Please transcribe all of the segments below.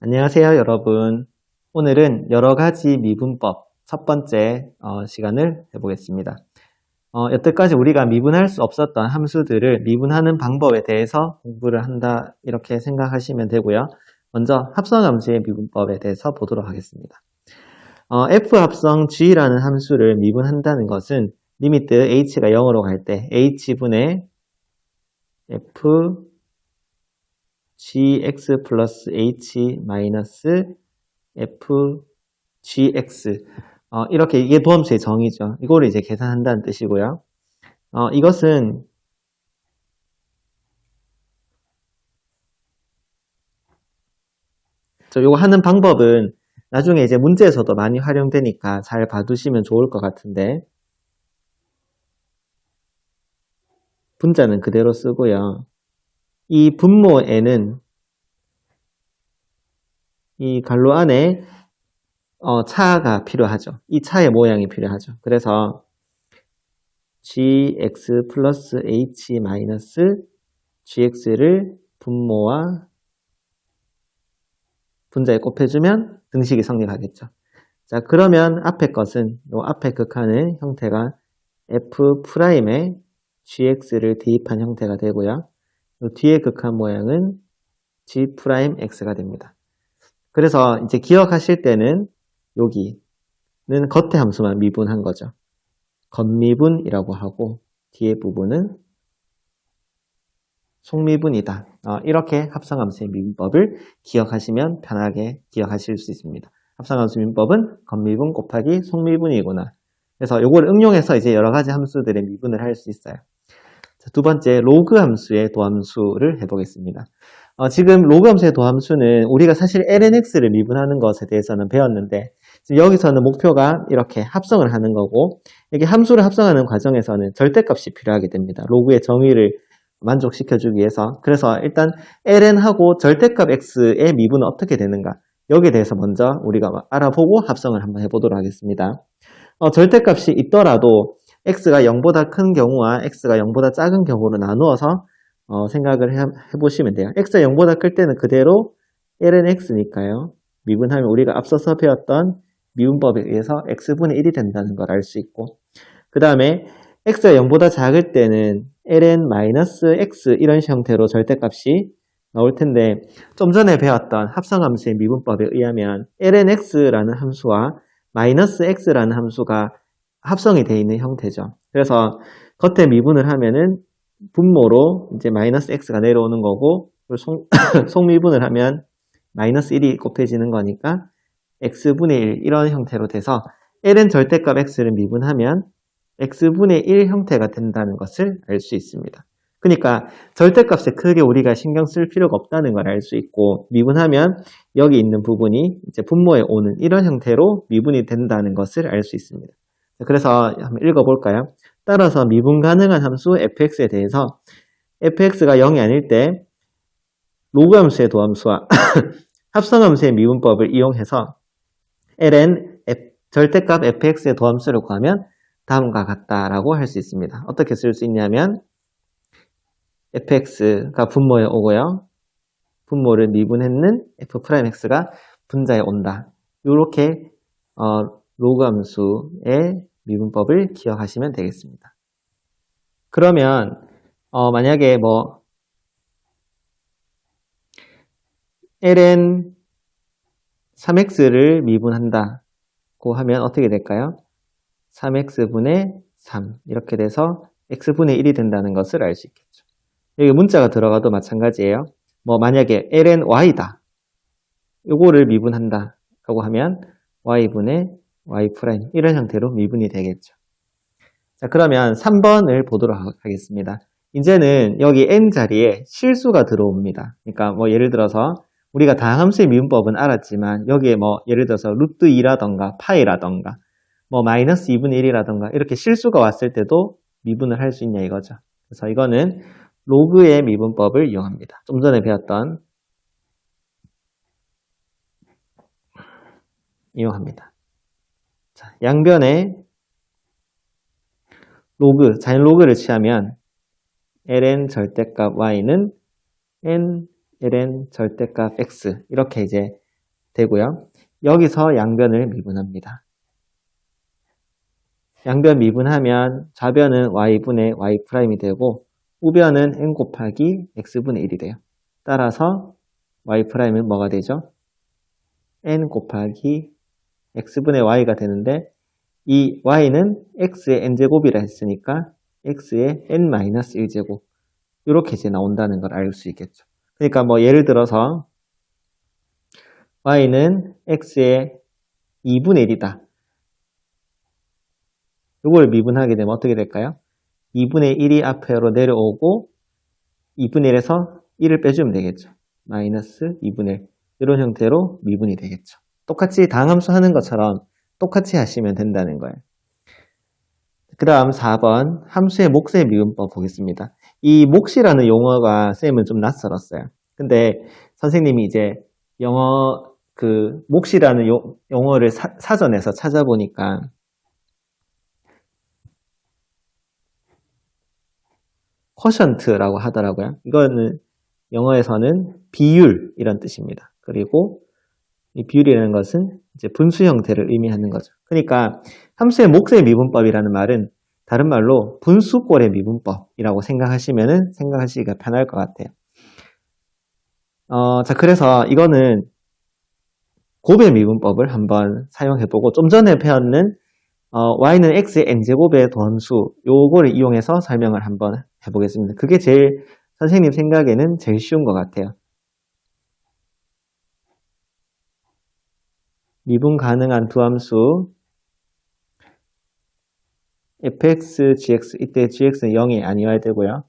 안녕하세요, 여러분. 오늘은 여러 가지 미분법 첫 번째 시간을 해보겠습니다. 여태까지 우리가 미분할 수 없었던 함수들을 미분하는 방법에 대해서 공부를 한다 이렇게 생각하시면 되고요. 먼저 합성함수의 미분법에 대해서 보도록 하겠습니다. f 합성 g라는 함수를 미분한다는 것은 리미트 h가 0으로 갈 때 h분의 f gx 플러스 h 마이너스 f gx 이렇게 이게 도함수의 정의죠. 이거를 이제 계산한다는 뜻이고요. 이것은 요거 하는 방법은 나중에 이제 문제에서도 많이 활용되니까 잘 봐두시면 좋을 것 같은데 분자는 그대로 쓰고요. 이 분모에는 이 괄호 안에 차가 필요하죠. 이 차의 모양이 필요하죠. 그래서 gx 플러스 h 마이너스 gx를 분모와 분자에 곱해주면 등식이 성립하겠죠. 자, 그러면 앞에 것은 요 앞에 극한의 형태가 f'에 gx를 대입한 형태가 되고요. 요 뒤에 극한 모양은 g'x가 됩니다. 그래서 이제 기억하실 때는 여기는 겉의 함수만 미분한 거죠. 겉미분이라고 하고 뒤에 부분은 속미분이다. 이렇게 합성함수의 미분법을 기억하시면 편하게 기억하실 수 있습니다. 합성함수 미분법은 겉미분 곱하기 속미분이구나. 그래서 이걸 응용해서 이제 여러 가지 함수들의 미분을 할 수 있어요. 자, 두 번째 로그 함수의 도함수를 해보겠습니다. 지금 로그 함수의 도함수는 우리가 사실 lnx를 미분하는 것에 대해서는 배웠는데 지금 여기서는 목표가 이렇게 합성을 하는 거고 이게 함수를 합성하는 과정에서는 절대값이 필요하게 됩니다. 로그의 정의를 만족시켜주기 위해서. 그래서 일단 ln하고 절대값 x의 미분은 어떻게 되는가 여기에 대해서 먼저 우리가 알아보고 합성을 한번 해보도록 하겠습니다. 절대값이 있더라도 x가 0보다 큰 경우와 x가 0보다 작은 경우로 나누어서 생각을 해보시면 돼요. x가 0보다 클 때는 그대로 lnx니까요. 미분하면 우리가 앞서서 배웠던 미분법에 의해서 x분의 1이 된다는 걸 알 수 있고 그 다음에 x가 0보다 작을 때는 ln-x 이런 형태로 절대값이 나올 텐데 좀 전에 배웠던 합성함수의 미분법에 의하면 lnx라는 함수와 -x라는 함수가 합성이 되어 있는 형태죠. 그래서 겉에 미분을 하면은 분모로 이제 -x가 내려오는 거고 속미분을 하면 -1이 곱해지는 거니까 x분의 1 이런 형태로 돼서 ln 절대값 x를 미분하면 x분의 1 형태가 된다는 것을 알 수 있습니다. 그러니까 절대값에 크게 우리가 신경 쓸 필요가 없다는 걸 알 수 있고 미분하면 여기 있는 부분이 이제 분모에 오는 이런 형태로 미분이 된다는 것을 알 수 있습니다. 그래서 한번 읽어볼까요? 따라서 미분 가능한 함수 fx에 대해서 fx가 0이 아닐 때 로그 함수의 도함수와 합성함수의 미분법을 이용해서 ln 절대값 fx의 도함수를 구하면 다음과 같다라고 할 수 있습니다. 어떻게 쓸 수 있냐면 fx가 분모에 오고요. 분모를 미분했는 f'x가 분자에 온다. 이렇게 로그 함수의 미분법을 기억하시면 되겠습니다. 그러면 만약에 ln 3x를 미분한다고 하면 어떻게 될까요? 3x분의 3 이렇게 돼서 x분의 1이 된다는 것을 알 수 있겠죠. 여기 문자가 들어가도 마찬가지예요. 만약에 ln y다. 요거를 미분한다 라고 하면 y분의 y' 이런 형태로 미분이 되겠죠. 자, 그러면 3번을 보도록 하겠습니다. 이제는 여기 n 자리에 실수가 들어옵니다. 그러니까 예를 들어서 우리가 다항함수의 미분법은 알았지만 여기에 예를 들어서 루트 2라던가 파이라던가 마이너스 2분의 1이라던가 이렇게 실수가 왔을 때도 미분을 할 수 있냐 이거죠. 그래서 이거는 로그의 미분법을 이용합니다. 좀 전에 배웠던 이용합니다. 자, 양변에 로그, 자연 로그를 취하면 ln 절대값 y는 n ln 절대값 x 이렇게 이제 되고요. 여기서 양변을 미분합니다. 양변 미분하면 좌변은 y분의 y'이 되고 우변은 n 곱하기 x분의 1이 돼요. 따라서 y'은 뭐가 되죠? n 곱하기 x분의 y가 되는데 이 y는 x의 n제곱이라 했으니까 x의 n-1제곱 이렇게 이제 나온다는 걸 알 수 있겠죠. 그러니까 뭐 예를 들어서 y는 x의 2분의 1이다. 이걸 미분하게 되면 어떻게 될까요? 2분의 1이 앞으로 내려오고 2분의 1에서 1을 빼주면 되겠죠. 마이너스 2분의 1 이런 형태로 미분이 되겠죠. 똑같이 다항함수 하는 것처럼 똑같이 하시면 된다는 거예요. 그 다음 4번 함수의 몫의 미분법 보겠습니다. 이 몫이라는 용어가 쌤은 좀 낯설었어요. 근데 선생님이 이제 영어 그 몫이라는 용어를 사전에서 찾아보니까 쿼션트라고 하더라고요. 이거는 영어에서는 비율 이런 뜻입니다. 그리고 이 비율이라는 것은 이제 분수 형태를 의미하는 거죠. 그러니까 함수의 몫의 미분법이라는 말은 다른 말로 분수꼴의 미분법이라고 생각하시기가 편할 것 같아요. 자, 그래서 이거는 곱의 미분법을 한번 사용해보고 좀 전에 배웠는 y는 x의 n제곱의 도함수 요거를 이용해서 설명을 한번 해보겠습니다. 그게 제일 선생님 생각에는 제일 쉬운 것 같아요. 미분 가능한 두 함수 fx, gx, 이때 gx는 0이 아니어야 되고요.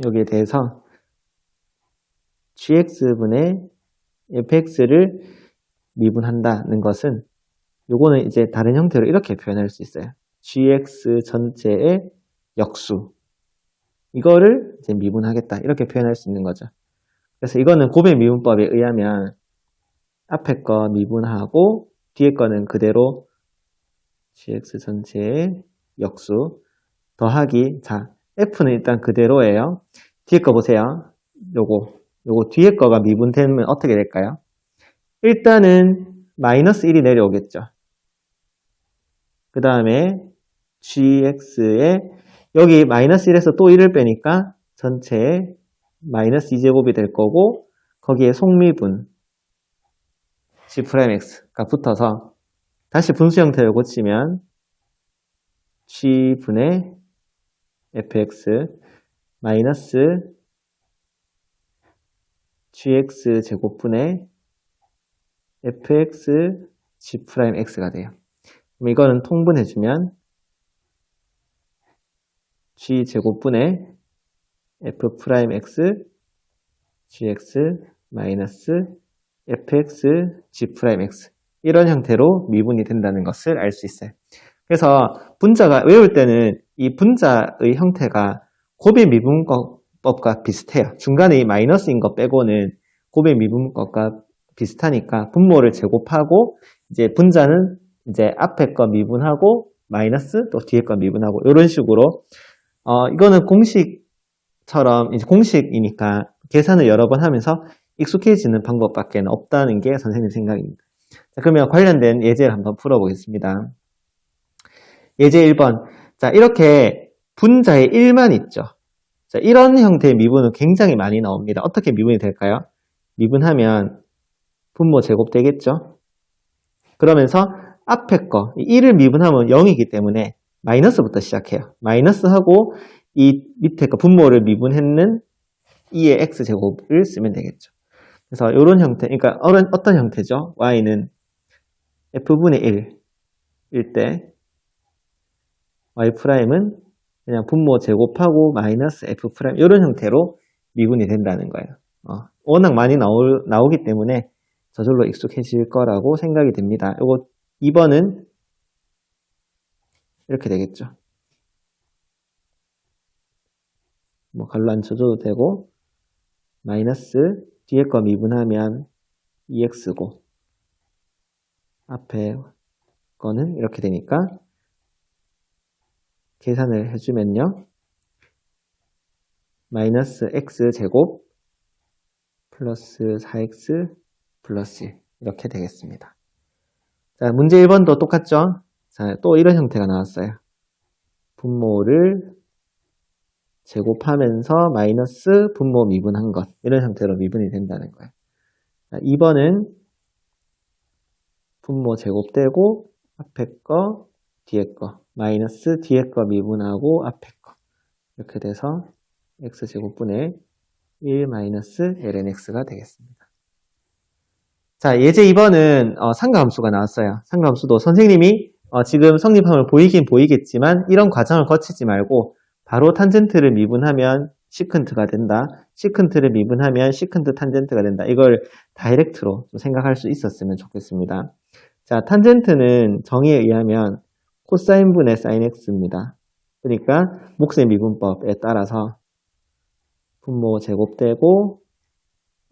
여기에 대해서 gx분의 fx를 미분한다는 것은 요거는 이제 다른 형태로 이렇게 표현할 수 있어요. gx 전체의 역수 이거를 이제 미분하겠다 이렇게 표현할 수 있는 거죠. 그래서 이거는 곱의 미분법에 의하면 앞에 거 미분하고 뒤에 거는 그대로 gx 전체의 역수 더하기 자 f는 일단 그대로예요. 뒤에 거 보세요. 요거 뒤에 거가 미분되면 어떻게 될까요? 일단은 마이너스 1이 내려오겠죠. 그 다음에 gx에 여기 마이너스 1에서 또 1을 빼니까 전체에 마이너스 2제곱이 될 거고 거기에 속미분 g'x가 붙어서 다시 분수 형태를 고치면 g분의 fx 마이너스 gx 제곱분의 fx g'x가 돼요. 그럼 이거는 통분해주면 g 제곱분의 f'x gx 마이너스 fx g'x 이런 형태로 미분이 된다는 것을 알 수 있어요. 그래서 분자가 외울 때는 이 분자의 형태가 곱의 미분법과 비슷해요. 중간에 이 마이너스인 것 빼고는 곱의 미분법과 비슷하니까 분모를 제곱하고 이제 분자는 이제 앞에 거 미분하고 마이너스 또 뒤에 거 미분하고 이런 식으로 이거는 공식처럼 이제 공식이니까 계산을 여러 번 하면서 익숙해지는 방법밖에 없다는 게 선생님 생각입니다. 자, 그러면 관련된 예제를 한번 풀어보겠습니다. 예제 1번. 자, 이렇게 분자의 1만 있죠. 자, 이런 형태의 미분은 굉장히 많이 나옵니다. 어떻게 미분이 될까요? 미분하면 분모 제곱 되겠죠? 그러면서 앞에 거, 1을 미분하면 0이기 때문에 마이너스부터 시작해요. 마이너스하고 이 밑에 거 분모를 미분했는 2의 x제곱을 쓰면 되겠죠. 그래서 이런 형태, 그러니까 어떤 형태죠? y는 f분의 1일 때 y'은 그냥 분모 제곱하고 마이너스 f' 이런 형태로 미분이 된다는 거예요. 워낙 많이 나오기 때문에 저절로 익숙해질 거라고 생각이 됩니다. 이거 2번은 이렇게 되겠죠. 뭐 갈로 안 쳐줘도 되고 마이너스 뒤에 거 미분하면 2x고 앞에 거는 이렇게 되니까 계산을 해주면요. 마이너스 x제곱 플러스 4x 플러스 1 이렇게 되겠습니다. 자, 문제 1번도 똑같죠? 자, 또 이런 형태가 나왔어요. 분모를 제곱하면서 마이너스 분모 미분한 것 이런 형태로 미분이 된다는 거예요. 자, 2번은 분모 제곱되고 앞에 거 뒤에 거 마이너스 뒤에 거 미분하고 앞에 거 이렇게 돼서 x제곱분의 1 마이너스 lnx가 되겠습니다. 자, 예제 2번은 상가함수가 나왔어요. 상가함수도 선생님이 지금 성립함을 보이긴 보이겠지만 이런 과정을 거치지 말고 바로 탄젠트를 미분하면 시컨트가 된다. 시컨트를 미분하면 시컨트 탄젠트가 된다. 이걸 다이렉트로 좀 생각할 수 있었으면 좋겠습니다. 자, 탄젠트는 정의에 의하면 코사인분의 사인 x입니다. 그러니까 목세 미분법에 따라서 분모 제곱되고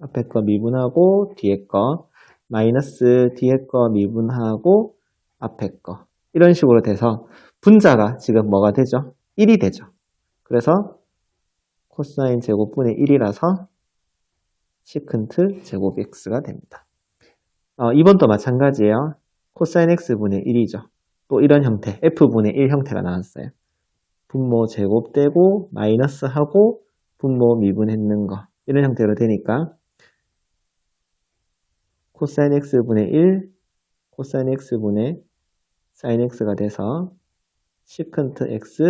앞에 거 미분하고 뒤에 거 마이너스 뒤에 거 미분하고 앞에 거 이런 식으로 돼서 분자가 지금 뭐가 되죠? 1이 되죠. 그래서 코사인 제곱분의 1이라서 시컨트 제곱 x가 됩니다. 2번도 마찬가지예요. 코사인 x분의 1이죠. 또 이런 형태 f분의 1 형태가 나왔어요. 분모 제곱되고 마이너스하고 분모 미분했는 거 이런 형태로 되니까 코사인 x분의 1 코사인 x분의 사인 x가 돼서 시컨트 x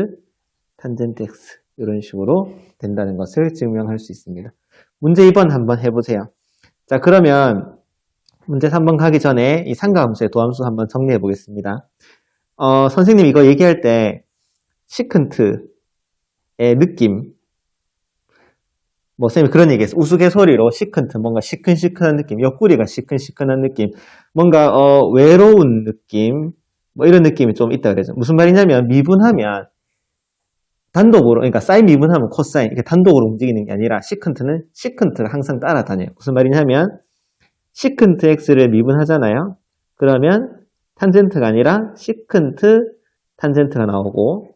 탄젠트 x 이런 식으로 된다는 것을 증명할 수 있습니다. 문제 2번 한번 해보세요. 자, 그러면 문제 3번 가기 전에 이 상가함수의 도함수 한번 정리해 보겠습니다. 선생님 이거 얘기할 때 시컨트의 느낌 선생님이 그런 얘기했어요. 우스갯소리로 시컨트, 뭔가 시큰시큰한 느낌, 옆구리가 시큰시큰한 느낌, 뭔가 외로운 느낌, 이런 느낌이 좀 있다 그러죠. 무슨 말이냐면 미분하면 단독으로, 그러니까 사인 미분하면 코사인 이렇게 단독으로 움직이는 게 아니라 시컨트는 시컨트가 항상 따라다녀요. 무슨 말이냐면 시컨트 x를 미분하잖아요. 그러면 탄젠트가 아니라 시컨트 탄젠트가 나오고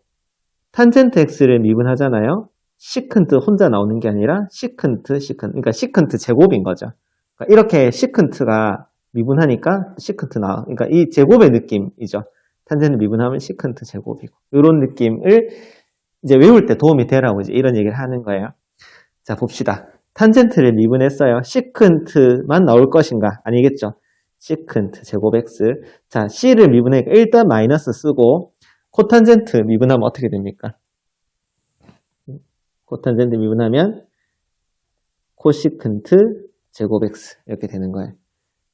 탄젠트 x를 미분하잖아요. 시컨트 혼자 나오는 게 아니라 시컨트, 그러니까 시컨트 제곱인 거죠. 그러니까 이렇게 시컨트가 미분하니까 시컨트 나와. 그러니까 이 제곱의 느낌이죠. 탄젠트 미분하면 시컨트 제곱이고. 이런 느낌을 이제 외울 때 도움이 되라고 이제 이런 얘기를 하는 거예요. 자, 봅시다. 탄젠트를 미분했어요. 시컨트만 나올 것인가? 아니겠죠. 시컨트 제곱 x. 자, c를 미분하니까 일단 마이너스 쓰고 코탄젠트 미분하면 어떻게 됩니까? 코탄젠트 미분하면 코시컨트 제곱 x 이렇게 되는 거예요.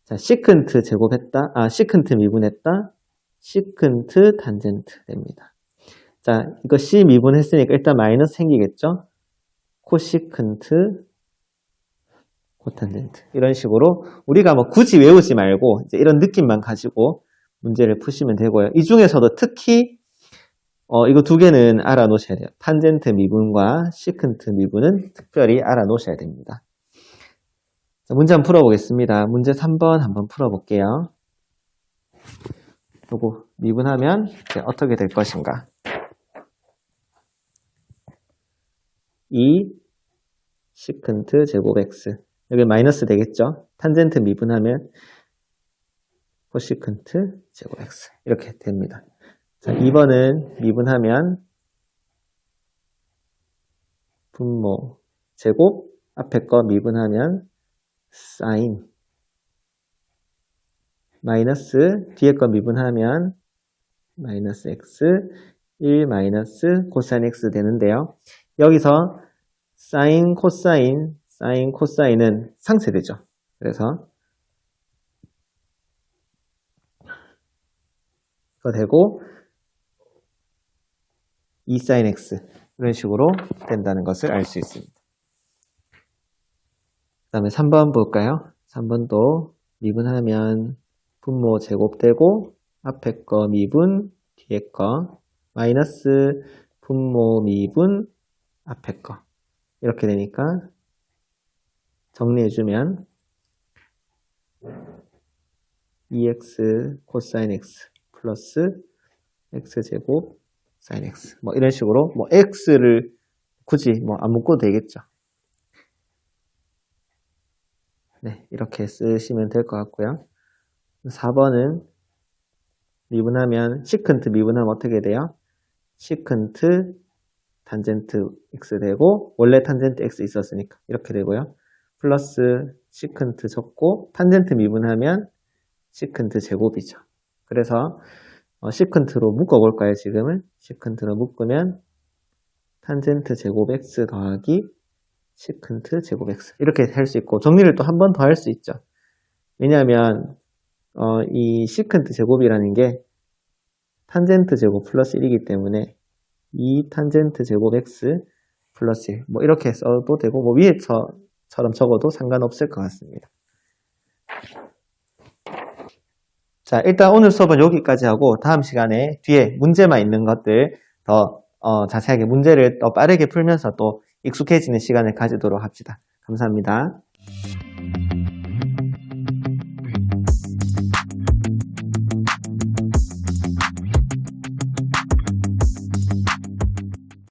자, 시컨트 제곱했다. 시컨트 미분했다. 시컨트 탄젠트 됩니다. 자, 이거 c 미분했으니까 일단 마이너스 생기겠죠? 코시컨트 코탄젠트 이런 식으로 우리가 굳이 외우지 말고 이제 이런 느낌만 가지고 문제를 푸시면 되고요. 이 중에서도 특히 이거 두 개는 알아놓으셔야 돼요. 탄젠트 미분과 시컨트 미분은 특별히 알아놓으셔야 됩니다. 자, 문제 한번 풀어보겠습니다. 문제 3번 한번 풀어볼게요. 요거 미분하면 이제 어떻게 될 것인가? 2 시컨트 제곱 x 여기 마이너스 되겠죠? 탄젠트 미분하면 코시컨트 제곱 x 이렇게 됩니다. 자, 2번은 미분하면 분모 제곱 앞에 거 미분하면 사인 마이너스 뒤에 거 미분하면 마이너스 x 1 마이너스 코사인 x 되는데요. 여기서 사인 코사인은 상쇄되죠. 그래서 이거 되고 2sin x 이런 식으로 된다는 것을 알 수 있습니다. 그 다음에 3번 볼까요? 3번도 미분하면 분모 제곱되고 앞에 거 미분 뒤에 거 마이너스 분모 미분 앞에 거 이렇게 되니까 정리해주면 2x 코사인 x 플러스 x제곱 사인 x 이런 식으로 x를 굳이 안 묶어도 되겠죠. 네, 이렇게 쓰시면 될 것 같고요. 4번은 미분하면 시컨트 미분하면 어떻게 돼요? 시컨트 탄젠트 x 되고 원래 탄젠트 x 있었으니까 이렇게 되고요. 플러스 시컨트 적고 탄젠트 미분하면 시컨트 제곱이죠. 그래서 시컨트로 묶어볼까요? 지금은 시컨트로 묶으면 탄젠트 제곱 x 더하기 시컨트 제곱 x 이렇게 할 수 있고 정리를 또 한 번 더 할 수 있죠. 왜냐하면 이 시컨트 제곱이라는 게 탄젠트 제곱 플러스 1이기 때문에 2 탄젠트 제곱 x 플러스 1 뭐 이렇게 써도 되고 뭐 위에처럼 적어도 상관없을 것 같습니다. 자, 일단 오늘 수업은 여기까지 하고 다음 시간에 뒤에 문제만 있는 것들 더 자세하게 문제를 더 빠르게 풀면서 또 익숙해지는 시간을 가지도록 합시다. 감사합니다.